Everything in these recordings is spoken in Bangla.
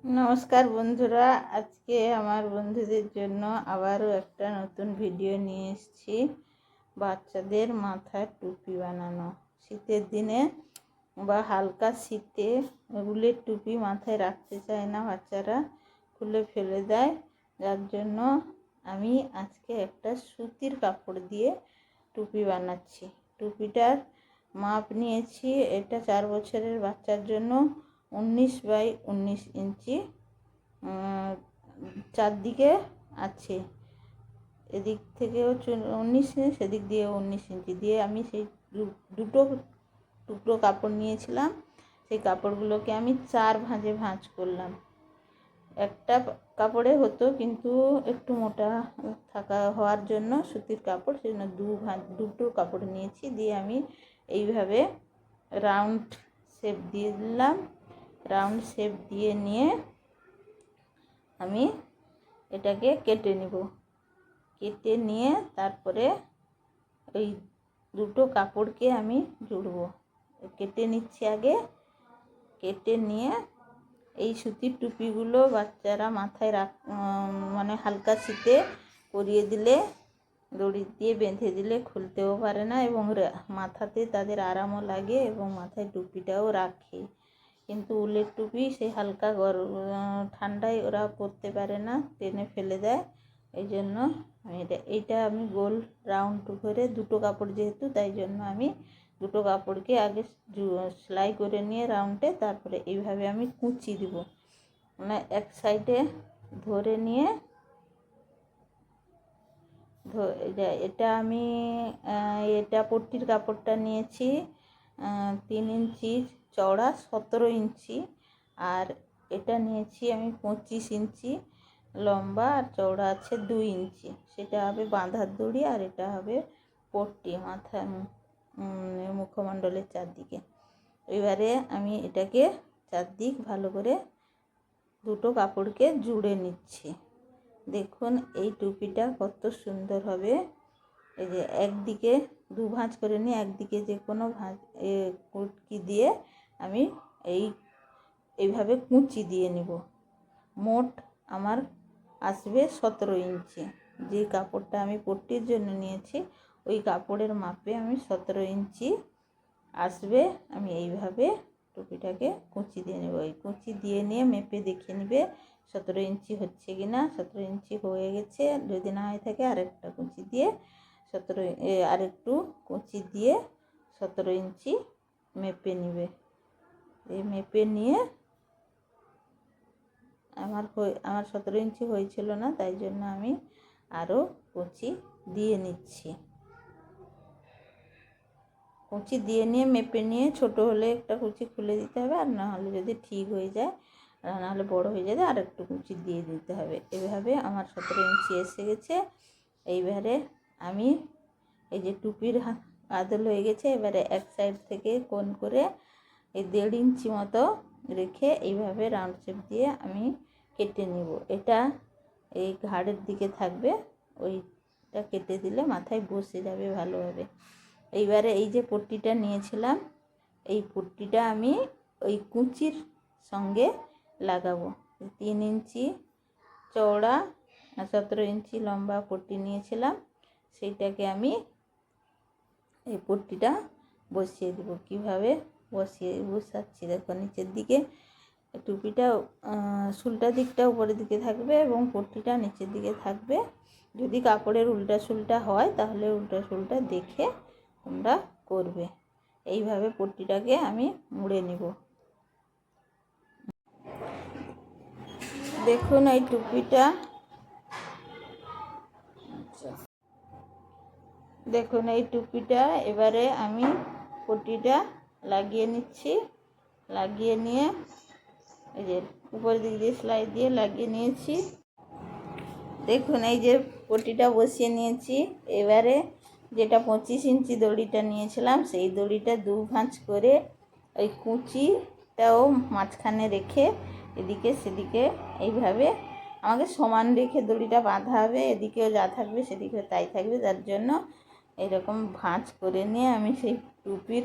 নমস্কার বন্ধুরা, আজকে আমার বন্ধুদের জন্য আবারও একটা নতুন ভিডিও নিয়ে এসেছি। বাচ্চাদের মাথায় টুপি বানানো। শীতের দিনে বা হালকা শীতে উলের টুপি মাথায় রাখতে চায় না বাচ্চারা, খুলে ফেলে দেয়। যার জন্য আমি আজকে একটা সুতির কাপড় দিয়ে টুপি বানাচ্ছি। টুপিটার মাপ নিয়েছি, এটা 4 বছরের বাচ্চার জন্য 19x19 ইঞ্চি চারদিকে আছে। এদিক থেকেও 19 ইঞ্চি, সেদিক দিয়েও 19 ইঞ্চি দিয়ে আমি সেই দুটো টুকরো কাপড় নিয়েছিলাম। সেই কাপড়গুলোকে আমি 4 ভাঁজে ভাঁজ করলাম। একটা কাপড়ে হতো, কিন্তু একটু মোটা হওয়ার জন্য সুতির কাপড়, সেই জন্য দুটো কাপড় নিয়েছি। দিয়ে আমি এইভাবে রাউন্ড শেপ দিয়ে দিলাম। রাউন্ড শেপ দিয়ে নিয়ে আমি এটাকে কেটে নিব। কেটে নিয়ে তারপরে ওই দুটো কাপড়কে আমি জুড়ব। কেটে নিচ্ছি আগে। কেটে নিয়ে এই সুতির টুপিগুলো বাচ্চারা মাথায় মানে হালকা শীতে পরিয়ে দিলে, দড়ি দিয়ে বেঁধে দিলে খুলতেও পারে না, এবং মাথাতে তাদের আরামও লাগে, এবং মাথায় টুপিটাও রাখে। কিন্তু উলের টুপি সেই হালকা ঠান্ডায় ওরা পরতে পারে না, টেনে ফেলে দেয়। এই জন্য এইটা আমি গোল রাউন্ড করে দুটো কাপড় যেহেতু, তাই জন্য আমি দুটো কাপড়কে আগে সেলাই করে নিয়ে রাউন্ডে, তারপরে এইভাবে আমি কুঁচি দিব। মানে এক সাইডে ধরে নিয়ে এটা আমি এটা পট্টির কাপড়টা নিয়েছি 3 ইঞ্চি চওড়া, 17 ইঞ্চি। আর এটা নিয়েছি আমি 25 ইঞ্চি লম্বা, আর চওড়া আছে 2 ইঞ্চি। সেটা হবে বাঁধার দড়ি, আর এটা হবে পট্টি মাথা মুখমণ্ডলের চারদিকে। এবারে আমি এটাকে চারদিক ভালো করে দুটো কাপড়কে জুড়ে নিচ্ছি। দেখুন এই টুপিটা কত সুন্দর হবে। এই যে একদিকে দু ভাঁজ করে নিয়ে একদিকে যে কোনো কুটকি দিয়ে আমি এইভাবে কুঁচি দিয়ে নিব। মোট আমার আসবে 17 ইঞ্চি। যে কাপড়টা আমি পট্টির জন্য নিয়েছি ওই কাপড়ের মাপে আমি 17 ইঞ্চি আসবে। আমি এইভাবে টুপিটাকে কুঁচি দিয়ে নেব। এই কুঁচি দিয়ে নিয়ে মেপে দেখে নেবে 17 ইঞ্চি হচ্ছে কি না। 17 ইঞ্চি হয়ে গেছে। যদি না হয়ে থাকে আরেকটা কুঁচি দিয়ে আরেকটু কুঁচি দিয়ে 17 ইঞ্চি মেপে নেবে। এই মেপে নিয়ে আমার 17 ইঞ্চি হয়েছিল না, তাই জন্য আমি আরও কুঁচি দিয়ে নিচ্ছি। কুঁচি দিয়ে নিয়ে মেপে নিয়ে ছোট হলে একটা কুঁচি খুলে দিতে হবে, আর না হলে যদি ঠিক হয়ে যায়, না হলে বড়ো হয়ে যায়, আর একটু কুঁচি দিয়ে দিতে হবে। এইভাবে আমার 17 ইঞ্চি এসে গেছে। এইবারে আমি এই যে টুপির আদল হয়ে গেছে, এবারে এক সাইড থেকে কোণ করে এই 1.5 ইঞ্চি মতো রেখে এইভাবে রাউন্ড শেপ দিয়ে আমি কেটে নিব। এটা এই ঘাড়ের দিকে থাকবে, ওইটা কেটে দিলে মাথায় বসে যাবে ভালোভাবে। এইবারে এই যে পট্টিটা নিয়েছিলাম, এই পট্টিটা আমি ওই কুঁচির সঙ্গে লাগাবো। 3 ইঞ্চি চওড়া 17 ইঞ্চি লম্বা পট্টি নিয়েছিলাম, সেইটাকে আমি এই পট্টিটা বসিয়ে দেবো। কীভাবে বসাচ্ছি দেখো। নিচের দিকে টুপিটা সুলটা দিকটা উপরের দিকে থাকবে এবং পট্টিটা নিচের দিকে থাকবে। যদি কাপড়ের উল্টা সুলটা হয় তাহলে উল্টা সুলটা দেখে তোমরা করবে। এইভাবে পট্টিটাকে আমি মুড়ে নিব। দেখুন এই টুপিটা, দেখুন এই টুপিটা এবারে আমি পট্টিটা লাগিয়ে নিচ্ছি। লাগিয়ে নিয়ে এই যে উপরের দিক দিয়ে সেলাই দিয়ে লাগিয়ে নিয়েছি। দেখুন এই যে পট্টিটা বসিয়ে নিয়েছি। এবারে যেটা 25 ইঞ্চি দড়িটা নিয়েছিলাম, সেই দড়িটা 2 ভাঁজ করে ওই কুঁচিটাও মাঝখানে রেখে এদিকে সেদিকে এইভাবে আমাকে সমান রেখে দড়িটা বাঁধা হবে। এদিকেও যা থাকবে সেদিকেও তাই থাকবে। যার জন্য এরকম ভাঁজ করে নিয়ে আমি সেই টুপির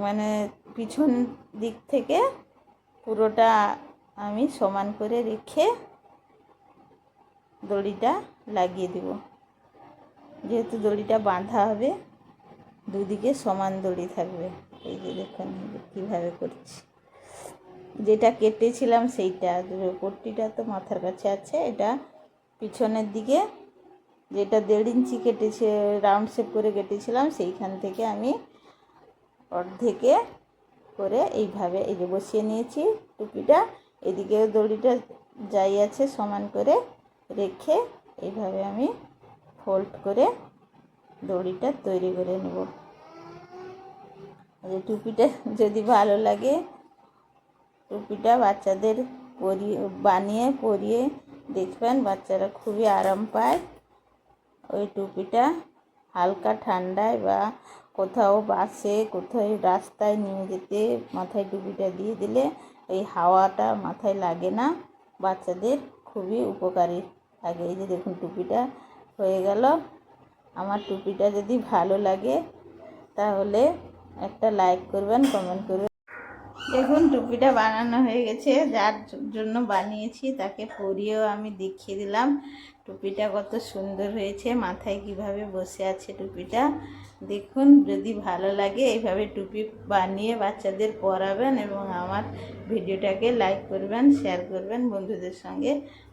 মানে পিছন দিক থেকে পুরোটা আমি সমান করে রেখে দড়িটা লাগিয়ে দেব। যেহেতু দড়িটা বাঁধা হবে, দুদিকে সমান দড়ি থাকবে। এই যে দেখুন কীভাবে করছি, যেটা কেটেছিলাম সেইটা, পট্টিটা তো মাথার কাছে আছে, এটা পিছনের দিকে যেটা 1.5 ইঞ্চি কেটেছে, রাউন্ড শেপ করে কেটেছিলাম, সেইখান থেকে আমি অর্ধেকে করে এইভাবে এই যে বসিয়ে নিয়েছি টুপিটা। এদিকেও দড়িটা যাই আছে সমান করে রেখে এইভাবে আমি ফোল্ড করে দড়িটা তৈরি করে নেব। এই টুপিটা যদি ভালো লাগে, টুপিটা বাচ্চাদের বানিয়ে পরিয়ে দেখবেন, বাচ্চারা খুবই আরাম পায়। ওই টুপিটা হালকা ঠান্ডায় বা কোথাও বাসে, কোথাও রাস্তায় নিয়ে যেতে মাথায় টুপিটা দিয়ে দিলে এই হাওয়াটা মাথায় লাগে না, বাচ্চাদের খুবই উপকারী লাগে। এই যে দেখুন টুপিটা হয়ে গেল। আমার টুপিটা যদি ভালো লাগে তাহলে একটা লাইক করবেন, কমেন্ট করবেন। দেখুন টুপিটা বানানো হয়ে গেছে, যার জন্য বানিয়েছি তাকে পরিয়েও আমি দেখিয়ে দিলাম টুপিটা কত সুন্দর হয়েছে, মাথায় কিভাবে বসে আছে টুপিটা। দেখুন, যদি ভালো লাগে এইভাবে টুপি বানিয়ে বাচ্চাদের পরাবেন এবং আমার ভিডিওটাকে লাইক করবেন, শেয়ার করবেন, বন্ধুদের সঙ্গে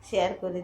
শেয়ার করে